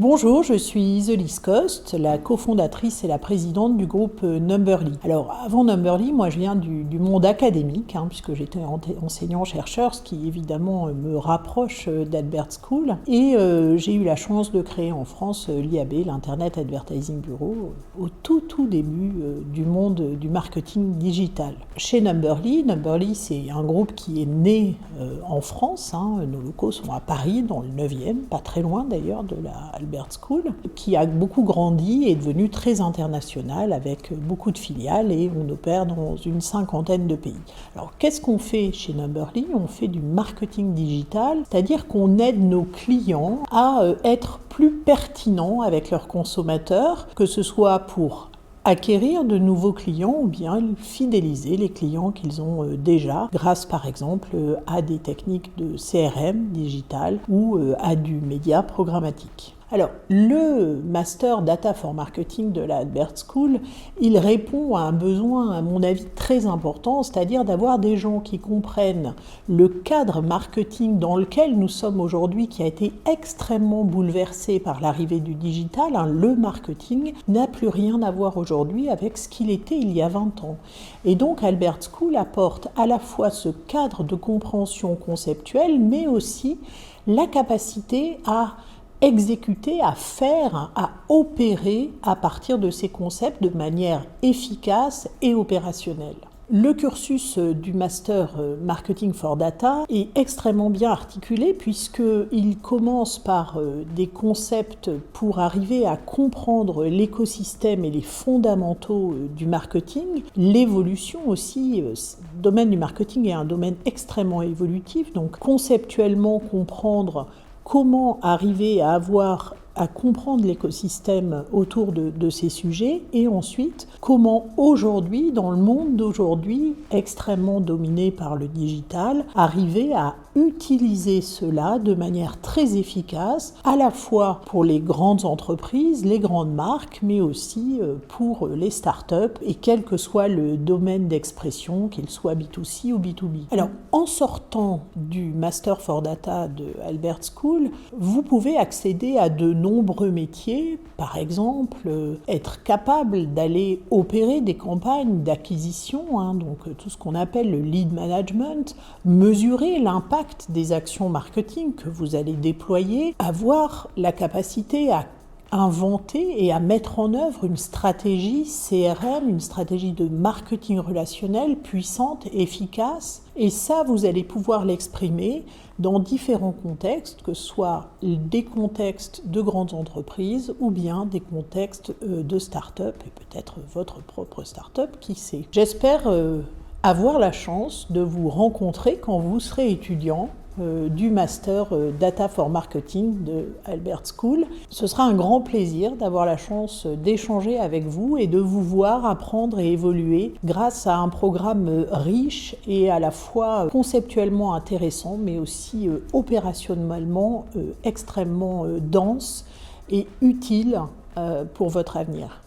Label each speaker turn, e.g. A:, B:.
A: Bonjour, je suis Iselis Coste, la cofondatrice et la présidente du groupe Numberly. Alors avant Numberly, moi je viens du monde académique, puisque j'étais enseignant-chercheur, ce qui évidemment me rapproche d'Albert School. Et j'ai eu la chance de créer en France l'IAB, l'Internet Advertising Bureau, au tout début du monde du marketing digital. Chez Numberly c'est un groupe qui est né en France. Nos locaux sont à Paris, dans le 9e, pas très loin d'ailleurs de la Albert School, qui a beaucoup grandi et est devenu très international avec beaucoup de filiales et on opère dans une 50aine de pays. Alors qu'est-ce qu'on fait chez Numberly ? On fait du marketing digital, c'est-à-dire qu'on aide nos clients à être plus pertinents avec leurs consommateurs, que ce soit pour acquérir de nouveaux clients ou bien fidéliser les clients qu'ils ont déjà grâce par exemple à des techniques de CRM digital ou à du média programmatique. Alors, le Master Data for Marketing de la Albert School, il répond à un besoin, à mon avis, très important, c'est-à-dire d'avoir des gens qui comprennent le cadre marketing dans lequel nous sommes aujourd'hui, qui a été extrêmement bouleversé par l'arrivée du digital. Le marketing n'a plus rien à voir aujourd'hui avec ce qu'il était il y a 20 ans. Et donc, Albert School apporte à la fois ce cadre de compréhension conceptuelle, mais aussi la capacité à exécuter, à faire, à opérer à partir de ces concepts de manière efficace et opérationnelle. Le cursus du Master Marketing for Data est extrêmement bien articulé puisqu'il commence par des concepts pour arriver à comprendre l'écosystème et les fondamentaux du marketing, l'évolution aussi. Le domaine du marketing est un domaine extrêmement évolutif, donc conceptuellement comprendre comment arriver à comprendre l'écosystème autour de ces sujets et ensuite comment aujourd'hui, dans le monde d'aujourd'hui, extrêmement dominé par le digital, arriver à utiliser cela de manière très efficace, à la fois pour les grandes entreprises, les grandes marques, mais aussi pour les startups et quel que soit le domaine d'expression, qu'il soit B2C ou B2B. Alors, en sortant du Master for Data de Albert School, vous pouvez accéder à de nombreux métiers, par exemple, être capable d'aller opérer des campagnes d'acquisition, donc tout ce qu'on appelle le lead management, mesurer l'impact des actions marketing que vous allez déployer, avoir la capacité à inventer et à mettre en œuvre une stratégie CRM, une stratégie de marketing relationnel puissante, efficace. Et ça, vous allez pouvoir l'exprimer dans différents contextes, que ce soit des contextes de grandes entreprises ou bien des contextes de start-up et peut-être votre propre start-up, qui sait. J'espère avoir la chance de vous rencontrer quand vous serez étudiant du Master Data for Marketing de Albert School. Ce sera un grand plaisir d'avoir la chance d'échanger avec vous et de vous voir apprendre et évoluer grâce à un programme riche et à la fois conceptuellement intéressant, mais aussi opérationnellement extrêmement dense et utile pour votre avenir.